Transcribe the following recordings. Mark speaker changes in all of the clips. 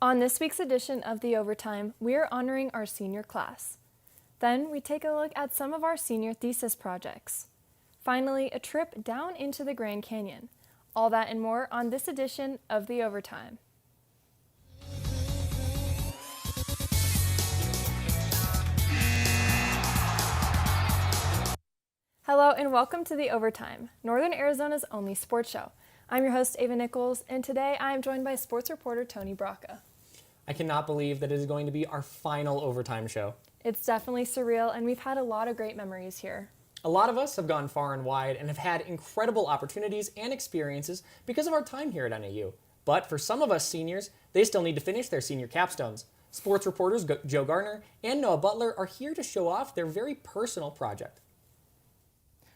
Speaker 1: On this week's edition of The Overtime, we are honoring our senior class. Then we take a look at some of our senior thesis projects. Finally, a trip down into the Grand Canyon. All that and more on this edition of The Overtime. Hello and welcome to The Overtime, Northern Arizona's only sports show. I'm your host, Ava Nichols, and today I am joined by sports reporter Tony Bracha.
Speaker 2: I cannot believe that it is going to be our final overtime show.
Speaker 1: It's definitely surreal, and we've had a lot of great memories here.
Speaker 2: A lot of us have gone far and wide and have had incredible opportunities and experiences because of our time here at NAU. But for some of us seniors, they still need to finish their senior capstones. Sports reporters Joe Garner and Noah Butler are here to show off their very personal project.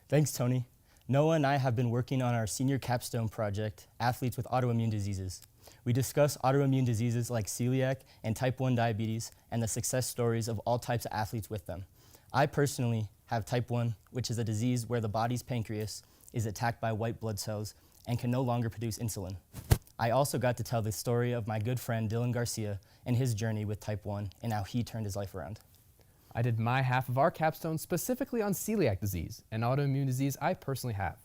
Speaker 3: Thanks, Tony. Noah and I have been working on our senior capstone project, Athletes with Autoimmune Diseases. We discuss autoimmune diseases like celiac and type 1 diabetes and the success stories of all types of athletes with them. I personally have type 1, which is a disease where the body's pancreas is attacked by white blood cells and can no longer produce insulin. I also got to tell the story of my good friend Dylan Garcia and his journey with type 1 and how he turned his life around.
Speaker 4: I did my half of our capstone specifically on celiac disease, an autoimmune disease I personally have.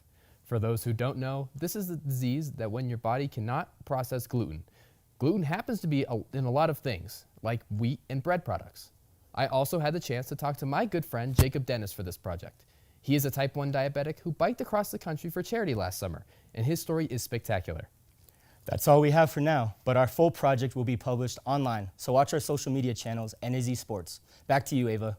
Speaker 4: For those who don't know, this is the disease that when your body cannot process gluten. Gluten happens to be in a lot of things, like wheat and bread products. I also had the chance to talk to my good friend Jacob Dennis for this project. He is a type 1 diabetic who biked across the country for charity last summer, and his story is spectacular.
Speaker 3: That's all we have for now, but our full project will be published online, so watch our social media channels and NAZ Sports. Back to you, Ava.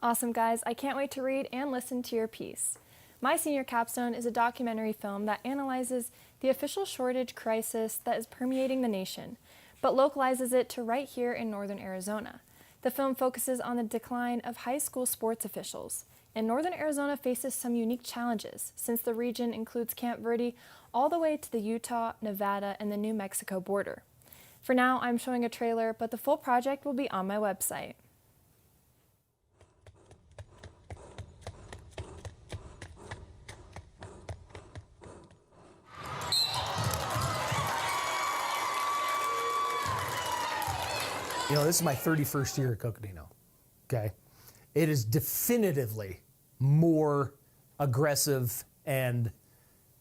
Speaker 1: Awesome, guys. I can't wait to read and listen to your piece. My Senior Capstone is a documentary film that analyzes the official shortage crisis that is permeating the nation, but localizes it to right here in Northern Arizona. The film focuses on the decline of high school sports officials, and Northern Arizona faces some unique challenges since the region includes Camp Verde all the way to the Utah, Nevada, and the New Mexico border. For now, I'm showing a trailer, but the full project will be on my website.
Speaker 5: You know, this is my 31st year at Coconino, okay? It is definitively more aggressive and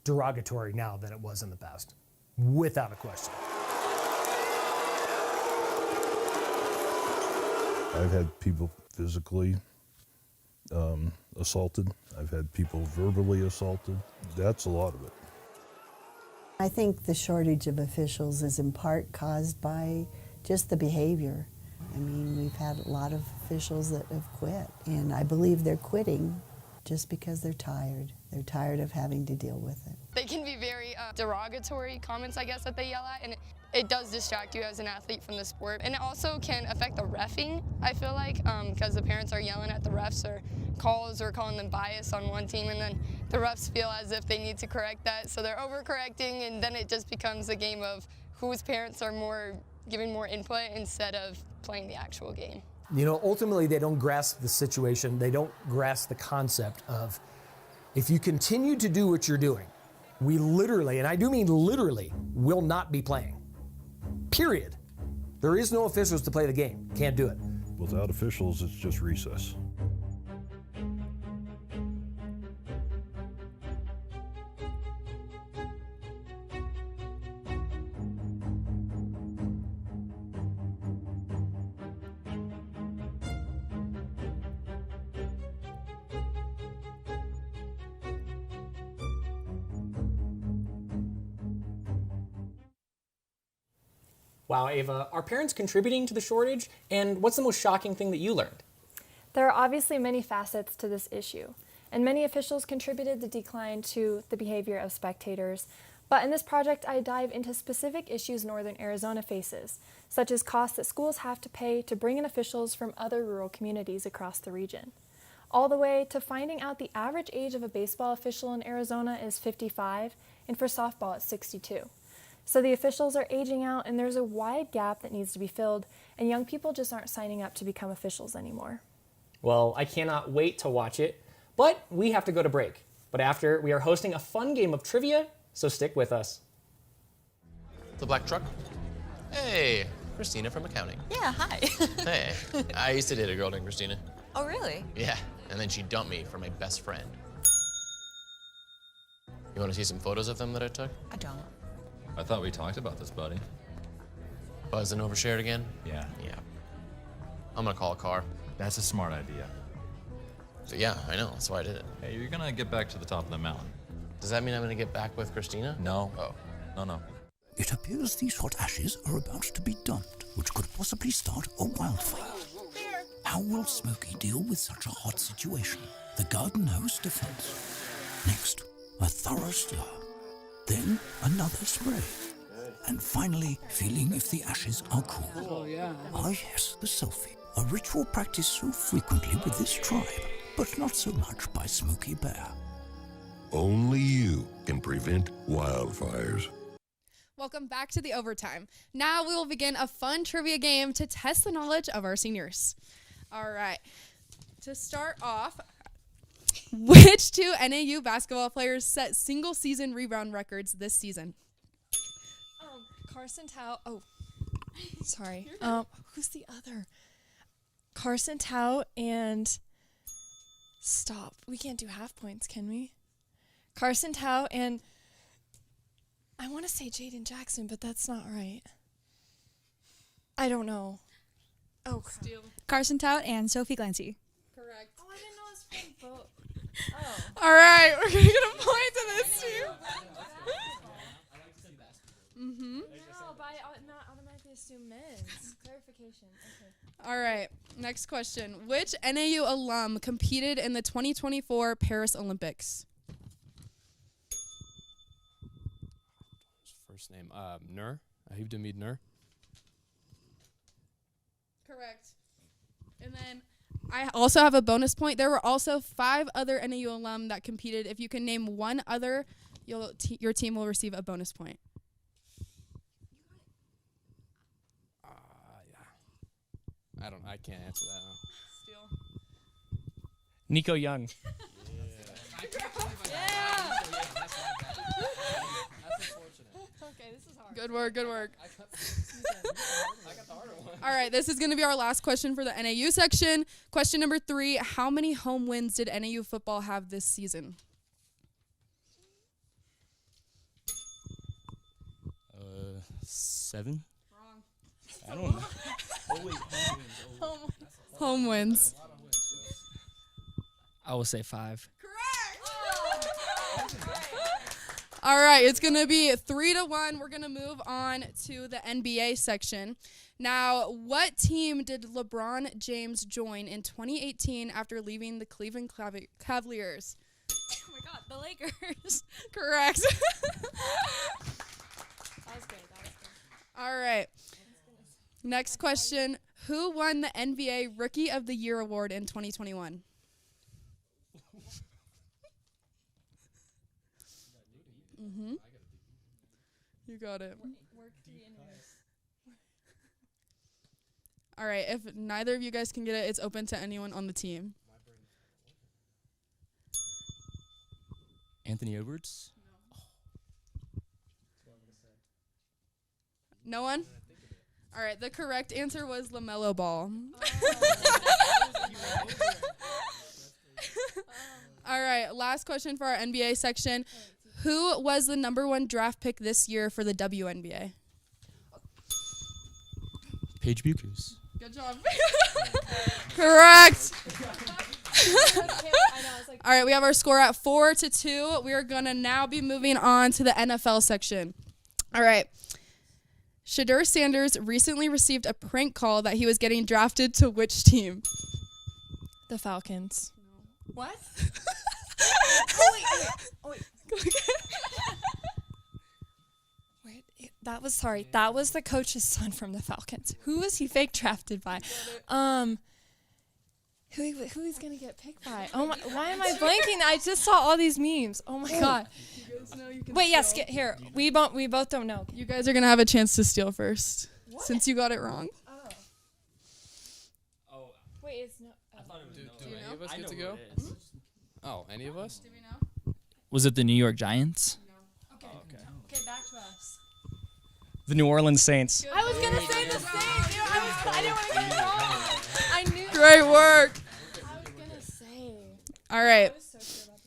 Speaker 5: derogatory now than it was in the past, without a question.
Speaker 6: I've had people physically assaulted. I've had people verbally assaulted. That's a lot of it.
Speaker 7: I think the shortage of officials is in part caused by just the behavior. I mean, we've had a lot of officials that have quit, and I believe they're quitting just because they're tired. They're tired of having to deal with it.
Speaker 8: They can be very derogatory comments, I guess, that they yell at, and it does distract you as an athlete from the sport. And it also can affect the reffing, I feel like, because the parents are yelling at the refs or calls or calling them biased on one team, and then the refs feel as if they need to correct that, so they're overcorrecting, and then it just becomes a game of whose parents are giving more input instead of playing the actual game.
Speaker 5: You know, ultimately they don't grasp the situation. They don't grasp the concept of if you continue to do what you're doing, we literally, and I do mean literally, will not be playing. Period. There is no officials to play the game. Can't do it.
Speaker 6: Without officials, it's just recess.
Speaker 2: Wow, Ava, are parents contributing to the shortage? And what's the most shocking thing that you learned?
Speaker 1: There are obviously many facets to this issue, and many officials contributed the decline to the behavior of spectators. But in this project, I dive into specific issues Northern Arizona faces, such as costs that schools have to pay to bring in officials from other rural communities across the region, all the way to finding out the average age of a baseball official in Arizona is 55, and for softball it's 62. So the officials are aging out, and there's a wide gap that needs to be filled, and young people just aren't signing up to become officials anymore.
Speaker 2: Well, I cannot wait to watch it, but we have to go to break. But after, we are hosting a fun game of trivia, so stick with us.
Speaker 9: The black truck? Hey, Christina from accounting.
Speaker 10: Yeah, hi.
Speaker 9: Hey, I used to date a girl named Christina.
Speaker 10: Oh, really?
Speaker 9: Yeah, and then she dumped me for my best friend. You want to see some photos of them that I took?
Speaker 10: I don't.
Speaker 11: I thought we talked about this, buddy.
Speaker 9: Buzzed and overshared again?
Speaker 11: Yeah.
Speaker 9: Yeah. I'm gonna call a car.
Speaker 11: That's a smart idea.
Speaker 9: So yeah, I know, that's why I did it.
Speaker 11: Hey, you're gonna get back to the top of the mountain.
Speaker 9: Does that mean I'm gonna get back with Christina?
Speaker 11: No.
Speaker 9: Oh.
Speaker 11: No.
Speaker 12: It appears these hot ashes are about to be dumped, which could possibly start a wildfire. How will Smokey deal with such a hot situation? The garden hose defense. Next, a thorough stir. Then, another spray. And finally, feeling if the ashes are cool.
Speaker 13: Oh, yeah.
Speaker 12: Ah, yes, the selfie. A ritual practiced so frequently with this tribe, but not so much by Smokey Bear.
Speaker 14: Only you can prevent wildfires.
Speaker 15: Welcome back to the overtime. Now we will begin a fun trivia game to test the knowledge of our seniors. All right. To start off, which two NAU basketball players set single-season rebound records this season?
Speaker 1: Carson Tao. Oh, sorry. Who's the other? Carson Tao and stop. We can't do half points, can we? Carson Tao and I want to say Jaden Jackson, but that's not right. I don't know. Oh, crap.
Speaker 16: Carson Tout and Sophie Glancy.
Speaker 15: Correct.
Speaker 1: Oh, I didn't know it was from both. Oh.
Speaker 15: All right, we're going to get a point to this team. Mm-hmm.
Speaker 1: No, but I not automatically assume men's. Clarification. Okay.
Speaker 15: All right, next question. Which NAU alum competed in the 2024 Paris Olympics?
Speaker 4: First name, Nur. Ahib Demid Nur.
Speaker 15: Correct. And then I also have a bonus point. There were also 5 other NAU alum that competed. If you can name one other, your team will receive a bonus point.
Speaker 4: I can't answer that now.
Speaker 2: Nico Young.
Speaker 15: Yeah. Okay, this is hard. Good work, good work. All right, this is going to be our last question for the NAU section. Question number 3, how many home wins did NAU football have this season?
Speaker 3: 7?
Speaker 15: Wrong.
Speaker 3: I don't know.
Speaker 15: Home wins.
Speaker 2: I will say 5.
Speaker 15: All right, it's going to be 3-1. We're going to move on to the NBA section. Now, what team did LeBron James join in 2018 after leaving the Cleveland Cavaliers?
Speaker 16: Oh my God, the Lakers.
Speaker 15: Correct.
Speaker 1: That was good.
Speaker 15: All right. Next question. Who won the NBA Rookie of the Year award in 2021? Mm-hmm. You got it. All right, if neither of you guys can get it, it's open to anyone on the team.
Speaker 3: Anthony Edwards?
Speaker 15: No one? All right, the correct answer was LaMelo Ball. All right, last question for our NBA section. Who was the #1 draft pick this year for the WNBA?
Speaker 3: Paige Buchers.
Speaker 15: Good job. Correct. All right, we have our score at 4-2. We are going to now be moving on to the NFL section. All right. Shedeur Sanders recently received a prank call that he was getting drafted to which team?
Speaker 1: The Falcons.
Speaker 15: What?
Speaker 1: Wait. That was the coach's son from the Falcons. Who was he fake drafted by? Who he's gonna get picked by? Oh my! Why am I blanking? I just saw all these memes. Oh my God! Wait, yes, get here. We both don't know.
Speaker 15: You guys are gonna have a chance to steal first, since you got it wrong.
Speaker 1: Oh. Wait, it's no.
Speaker 2: I thought it was
Speaker 4: Do any of us get to go? Oh, any of us?
Speaker 15: Do we know?
Speaker 17: Was it the New York Giants?
Speaker 1: No. Okay, back to us.
Speaker 10: The New Orleans Saints.
Speaker 1: I was going to say the same. Dude, I didn't want to get it wrong. I knew.
Speaker 15: Great work.
Speaker 1: I was going to say.
Speaker 15: All right.
Speaker 1: I was so sure about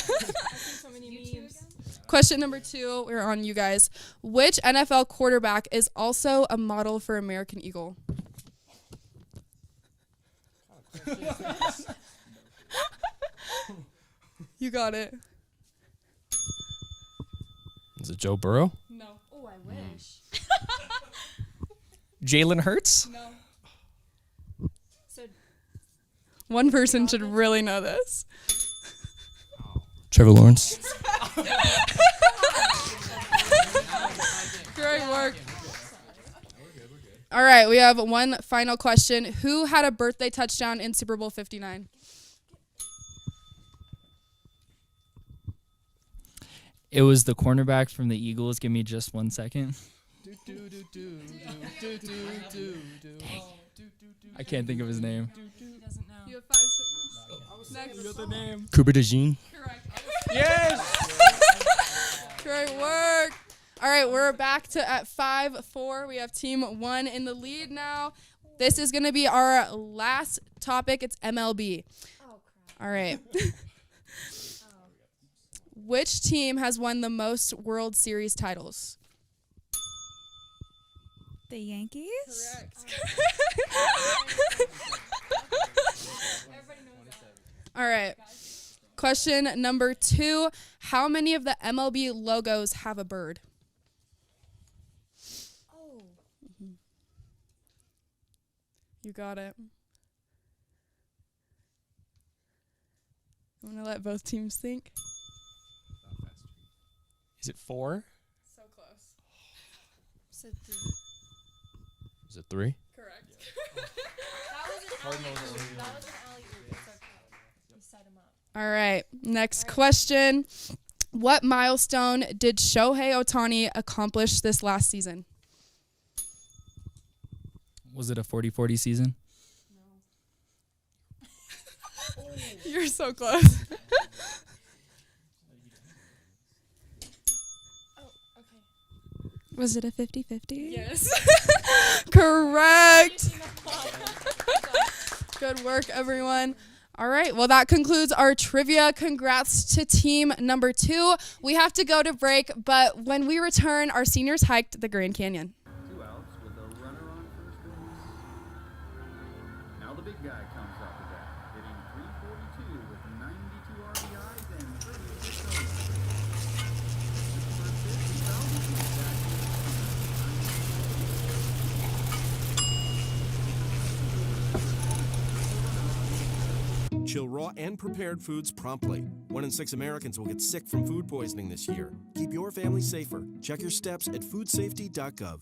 Speaker 1: this. I've seen so many memes.
Speaker 15: Question number 2, we're on you guys. Which NFL quarterback is also a model for American Eagle? You got it.
Speaker 4: Is it Joe Burrow?
Speaker 15: No. Oh, I wish.
Speaker 10: Jalen Hurts?
Speaker 15: No. One person should really know this.
Speaker 3: Trevor Lawrence.
Speaker 15: Great work. All right, we have one final question. Who had a birthday touchdown in Super Bowl 59?
Speaker 13: It was the cornerback from the Eagles. Give me just 1 second. I can't think of his name.
Speaker 15: You have 5 seconds. Next.
Speaker 3: Cooper DeJean.
Speaker 15: Correct.
Speaker 10: Yes!
Speaker 15: Great work. All right, we're back to at 5-4. We have team 1 in the lead now. This is going to be our last topic. It's MLB.
Speaker 1: Oh, crap.
Speaker 15: All right. Which team has won the most World Series titles?
Speaker 16: The Yankees?
Speaker 15: Correct. All right. Question number 2. How many of the MLB logos have a bird?
Speaker 1: Oh.
Speaker 15: You got it. I'm going to let both teams think.
Speaker 10: Is it 4?
Speaker 15: So close.
Speaker 4: Is it 3?
Speaker 15: Correct.
Speaker 1: That was an alley-oop. It's okay. You set him up.
Speaker 15: All right. Next question. What milestone did Shohei Ohtani accomplish this last season?
Speaker 13: Was it a 40-40 season?
Speaker 15: You're so close.
Speaker 16: Was it a 50-50?
Speaker 15: Yes. Correct. Good work, everyone. All right. Well, that concludes our trivia. Congrats to team number 2. We have to go to break, but when we return, our seniors hiked the Grand Canyon.
Speaker 17: 2 outs with a runner on first base. Now the big guy comes up to bat, hitting .342 with 92 RBIs and 36 homers.
Speaker 18: Chill raw and prepared foods promptly. 1 in 6 Americans will get sick from food poisoning this year. Keep your family safer. Check your steps at foodsafety.gov.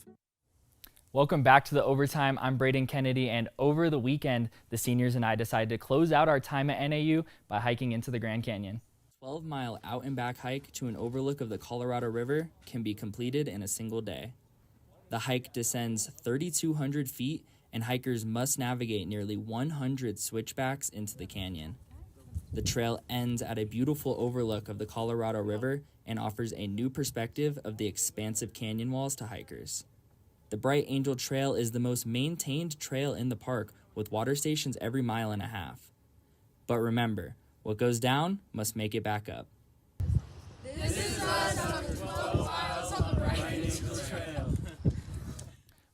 Speaker 13: Welcome back to the Overtime. I'm Brayden Kennedy, and over the weekend, the seniors and I decided to close out our time at NAU by hiking into the Grand Canyon. 12-mile out and back hike to an overlook of the Colorado River can be completed in a single day. The hike descends 3,200 feet, and hikers must navigate nearly 100 switchbacks into the canyon. The trail ends at a beautiful overlook of the Colorado River and offers a new perspective of the expansive canyon walls to hikers. The Bright Angel Trail is the most maintained trail in the park, with water stations every 1.5 miles. But remember, what goes down must make it back up.
Speaker 15: This is us on the 12 miles of the Bright Angel Trail.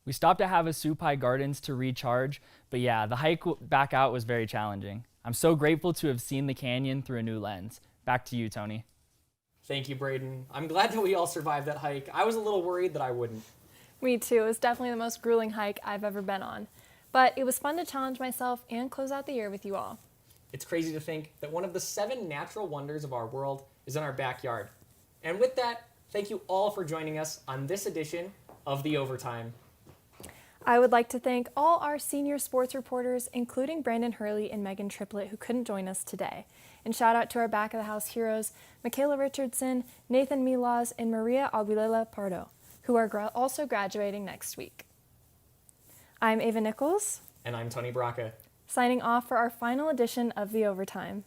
Speaker 13: We stopped at Havasupai Gardens to recharge, but yeah, the hike back out was very challenging. I'm so grateful to have seen the canyon through a new lens. Back to you, Tony.
Speaker 2: Thank you, Brayden. I'm glad that we all survived that hike. I was a little worried that I wouldn't.
Speaker 1: Me too. It was definitely the most grueling hike I've ever been on. But it was fun to challenge myself and close out the year with you all.
Speaker 2: It's crazy to think that one of the 7 natural wonders of our world is in our backyard. And with that, thank you all for joining us on this edition of The Overtime.
Speaker 1: I would like to thank all our senior sports reporters, including Brandon Hurley and Megan Triplett, who couldn't join us today. And shout out to our back of the house heroes, Michaela Richardson, Nathan Milaz, and Maria Aguilera Pardo, who are also graduating next week. I'm Ava Nichols.
Speaker 2: And I'm Tony Bracha.
Speaker 1: Signing off for our final edition of The Overtime.